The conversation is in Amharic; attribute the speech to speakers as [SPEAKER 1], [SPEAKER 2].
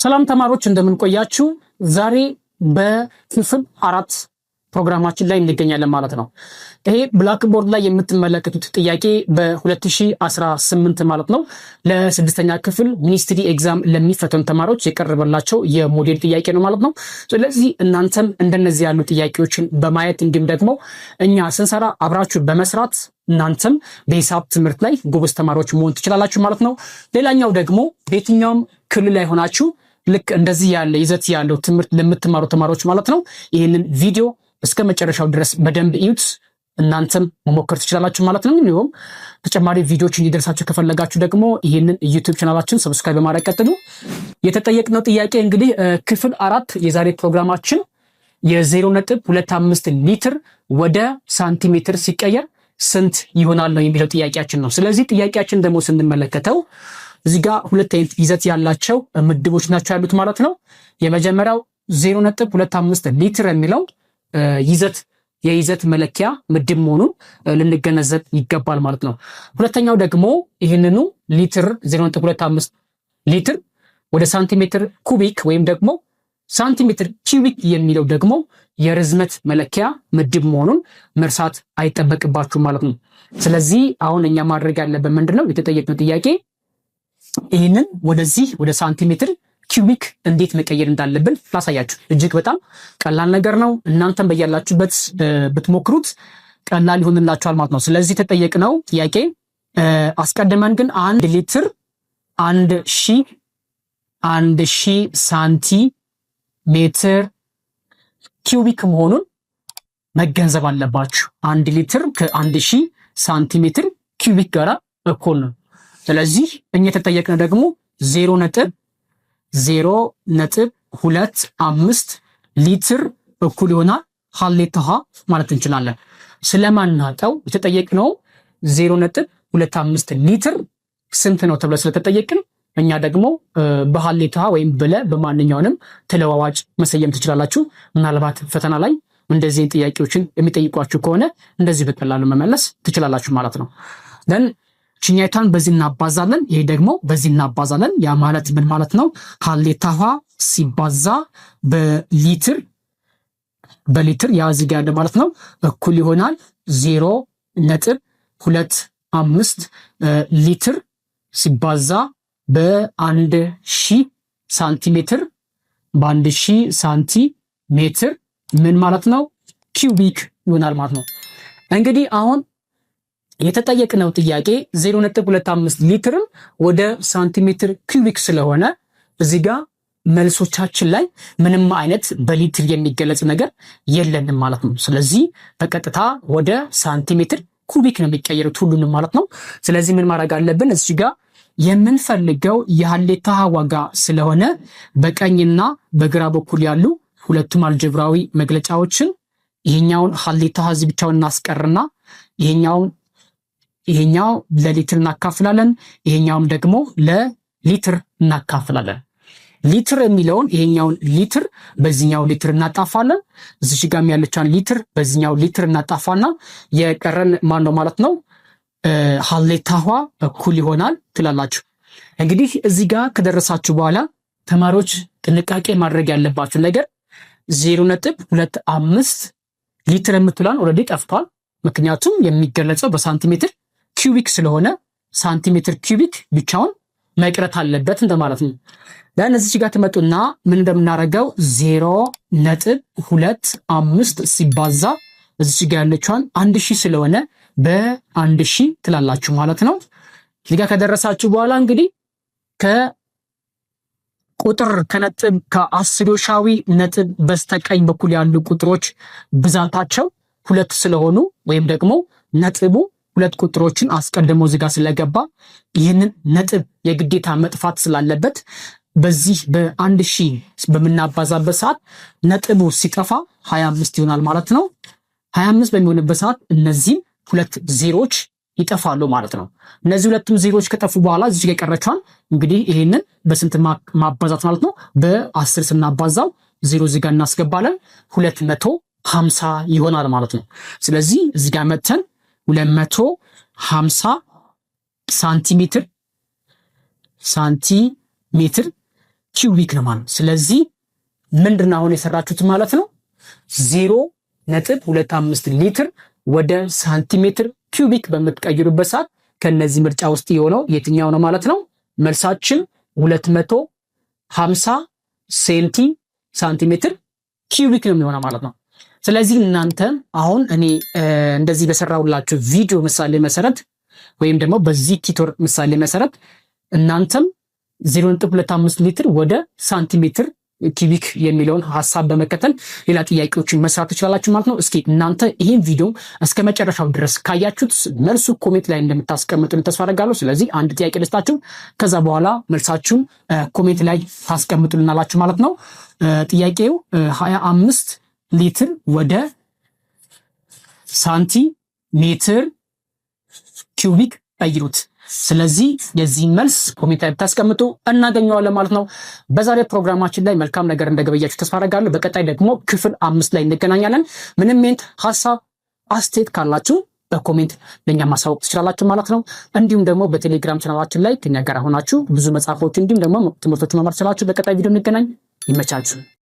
[SPEAKER 1] ሰላም ተማሪዎች እንደምን ቆያችሁ? ዛሬ በክፍል 4 ፕሮግራማችን ላይ እንገኛለን ማለት ነው። ይሄ ብላክቦርድ ላይ የምትመለከቱት ጥያቄ በ2018 ማለት ነው ለስድስተኛ ክፍል ሚኒስትሪ ኤግዛም ለሚፈተኑ ተማሪዎች የቀረበላቸው የሞዴል ጥያቄ ነው ማለት ነው። ስለዚህ እናንተም እንደነዚህ ያሉ ጥያቄዎችን በማየት እንዲሁም ደግሞ እኛ ስንሰራ አብራችሁ በመስራት እናንተም በሂሳብ ትምህርት ላይ ጎበዝ ተማሪዎች መሆን ትችላላችሁ ማለት ነው። ሌላኛው ደግሞ በየትኛውም ክልል ላይ ሆናችሁ ልክ እንደዚህ ያለ ይዘት ያለው ትምህርት ለምትማሩ ተማሪዎች ማለት ነው ይህንን ቪዲዮ እስከ መጨረሻው ድረስ በደንብ እዩት። እናንተም መሞከር ትችላላችሁ ማለት ነው። እንዲሁም ተጨማሪ ቪዲዮዎች እንዲደርሳችሁ ከፈለጋችሁ ደግሞ ይህንን ዩቲዩብ ቻናላችን ሰብስክራይብ በማድረግ ቀጥሉ። የተጠየቅነው ጥያቄ እንግዲህ ክፍል 4 የዛሬ ፕሮግራማችን የ0.25 ሊትር ወደ ሳንቲሜትር ሲቀየር ስንት ይሆናል ነው የሚለው ጥያቄያችን ነው። ስለዚህ ጥያቄያችን ደግሞ ስንመለከተው እዚህ ጋር ሁለት አይነት ይዘት ያላቸው ምድቦች ናቸው ያሉት ማለት ነው። የመጀመሪያው 0.25 ሊትር የሚለው የይዘት መለኪያ ምድብ መሆኑን ልንገነዘብ ይገባል ማለት ነው። ሁለተኛው ደግሞ ይህንኑ ሊትር 0.25 ሊትር ወደ ሳንቲሜትር ኩቢክ ወይም ደግሞ ሳንቲሜትር ኪዩቢክ የሚለው ደግሞ የርዝመት መለኪያ ምድብ መሆኑን መርሳት አይጠበቅባችሁ ማለት ነው። ስለዚህ አሁን እኛ ማድረግ ያለብን ምንድነው? የተጠየቅነው ጥያቄ ይህንን ወደዚህ ወደ ሳንቲሜትር ኪዩቢክ እንዴት መቀየር እንዳለብን ላሳያችሁ። እጅግ በጣም ቀላል ነገር ነው። እናንተም በያላችሁበት ብትሞክሩት ቀላል ይሆንላችኋል ማለት ነው። ስለዚህ የተጠየቅነው ጥያቄ አስቀድመን ግን 1 ሊትር 1000 ሳንቲሜትር ኪዩቢክ መሆኑን መገንዘብ አለባችሁ። 1 ሊትር ከ1000 ሳንቲሜትር ኪዩቢክ ጋር እኩል ነው። ስለዚህ እኛ የተጠየቅነው ደግሞ 0.25 ሊትር እኩል ይሆናል ሀሌታ ሀ ማለት እንችላለን። ስለማናውቀው የተጠየቅነው 0.25 ሊትር ስንት ነው ተብሎ ስለተጠየቅን እኛ ደግሞ በሀሌታ ሀ ወይም በማንኛውንም ተለዋዋጭ መሰየም ትችላላችሁ። ምናልባት ፈተና ላይ እንደዚህ ጥያቄዎችን የሚጠይቋችሁ ከሆነ እንደዚህ በቀላሉ መመለስ ትችላላችሁ ማለት ነው። ችኛይታን በዚህ እናባዛለን፣ ይሄ ደግሞ በዚህ እናባዛለን። ያ ማለት ምን ማለት ነው? ሀሌታ ሀ ሲባዛ በሊትር ያ እዚህ ጋር ያለ ማለት ነው እኩል ይሆናል 0.25 ሊትር ሲባዛ በ1000 ሳንቲሜትር በ1000 ሳንቲሜትር ምን ማለት ነው? ኪዩቢክ ይሆናል ማለት ነው። እንግዲህ አሁን የተጠየቅነው ጥያቄ 0.25 ሊትርን ወደ ሳንቲሜትር ኪዩቢክ ስለሆነ እዚህ ጋር መልሶቻችን ላይ ምንም አይነት በሊትር የሚገለጽ ነገር የለንም ማለት ነው። ስለዚህ በቀጥታ ወደ ሳንቲሜትር ኩቢክ ነው የሚቀየሩት ሁሉንም ማለት ነው። ስለዚህ ምን ማድረግ አለብን? እዚህ ጋር የምንፈልገው የሀሌታ ሀ ዋጋ ስለሆነ በቀኝና በግራ በኩል ያሉ ሁለቱም አልጀብራዊ መግለጫዎችን ይሄኛውን ሀሌታ ሀ እዚህ ብቻውን እናስቀርና ይሄኛው ለሊትር እናካፍላለን፣ ይሄኛውም ደግሞ ለሊትር እናካፍላለን። ሊትር የሚለውን ይሄኛውን ሊትር በዚህኛው ሊትር እናጣፋለን። እዚህ ጋር ያለቻን ሊትር በዚህኛው ሊትር እናጣፋና የቀረን ማን ነው ማለት ነው? ሀሌታ ሀ እኩል ይሆናል ትላላችሁ። እንግዲህ እዚህ ጋር ከደረሳችሁ በኋላ ተማሪዎች ጥንቃቄ ማድረግ ያለባችሁ ነገር 0.25 ሊትር የምትሏን ኦልሬዲ ጠፍቷል። ምክንያቱም የሚገለጸው በሳንቲሜትር ኪዩቢክ ስለሆነ ሳንቲሜትር ኪዩቢክ ብቻውን መቅረት አለበት እንደማለት ነው። ለእነዚህ ጋር ትመጡና ምን እንደምናደርገው 0.25 ሲባዛ እዚህ ጋር ያለችዋን 1000 ስለሆነ በ1000 ትላላችሁ ማለት ነው። እዚህ ጋር ከደረሳችሁ በኋላ እንግዲህ ከቁጥር ከነጥብ ከአስርዮሻዊ ነጥብ በስተቀኝ በኩል ያሉ ቁጥሮች ብዛታቸው 2 ስለሆኑ ወይም ደግሞ ነጥቡ 2 ቁጥሮችን አስቀድሞ እዚህ ጋር ስለገባ ይህንን ነጥብ የግዴታ መጥፋት ስላለበት በዚህ በ1000 በምናባዛበት ሰዓት ነጥቡ ሲጠፋ 25 ይሆናል ማለት ነው። 25 በሚሆንበት ሰዓት እነዚህም 2 ዜሮች ይጠፋሉ ማለት ነው። እነዚህ ሁለቱም ዜሮች ከጠፉ በኋላ እዚህ ጋር ቀረቻን እንግዲህ ይሄንን በስንት ማባዛት ማለት ነው? በ10 ስናባዛው ዜሮ እዚህ ጋር እናስገባለን 250 ይሆናል ማለት ነው። ስለዚህ እዚህ ጋር መተን 250 ሳንቲሜትር ኪዩቢክ ነው ማለት ነው። ስለዚህ ምንድነው አሁን የሰራችሁት ማለት ነው 0.25 ሊትር ወደ ሳንቲሜትር ኪዩቢክ በምትቀይሩበት ሰዓት ከነዚህ ምርጫ ውስጥ የሆነው የትኛው ነው ማለት ነው? መልሳችን 250 ሳንቲሜትር ኪዩቢክ ነው የሚሆነው ማለት ነው። ስለዚህ እናንተ አሁን እኔ እንደዚህ በሰራውላችሁ ቪዲዮ ምሳሌ መሰረት ወይም ደግሞ በዚህ ቲቶር ምሳሌ መሰረት እናንተም 0.25 ሊትር ወደ ሳንቲሜትር ኪዩቢክ የሚለውን ሐሳብ በመከተል ሌላ ጥያቄዎችን መስራት ትችላላችሁ ማለት ነው። እስኪ እናንተ ይሄን ቪዲዮ እስከ መጨረሻው ድረስ ካያችሁት መልሱ ኮሜንት ላይ እንደምታስቀምጡልን ተስፋ አደርጋለሁ። ስለዚህ አንድ ጥያቄ ልስጣችሁ፣ ከዛ በኋላ መልሳችሁን ኮሜንት ላይ ታስቀምጡልናላችሁ ማለት ነው። ጥያቄው 25 ሊትር ወደ ሳንቲሜትር ኪዩቢክ ቀይሩት። ስለዚህ የዚህ መልስ ኮሜንት ላይ ብታስቀምጡ እናገኘዋለን ማለት ነው። በዛሬ ፕሮግራማችን ላይ መልካም ነገር እንደገበያችሁ ተስፋ አደርጋለሁ። በቀጣይ ደግሞ ክፍል 5 ላይ እንገናኛለን። ምንም አይነት ሐሳብ አስተያየት ካላችሁ በኮሜንት ለኛ ማሳወቅ ትችላላችሁ ማለት ነው። እንዲሁም ደግሞ በቴሌግራም ቻናላችን ላይ ከኛ ጋር ሆናችሁ ብዙ መጽሐፎች እንዲሁም ደግሞ ትምህርቶችን መማር ትችላላችሁ። በቀጣይ ቪዲዮ እንገናኝ። ይመቻችሁ።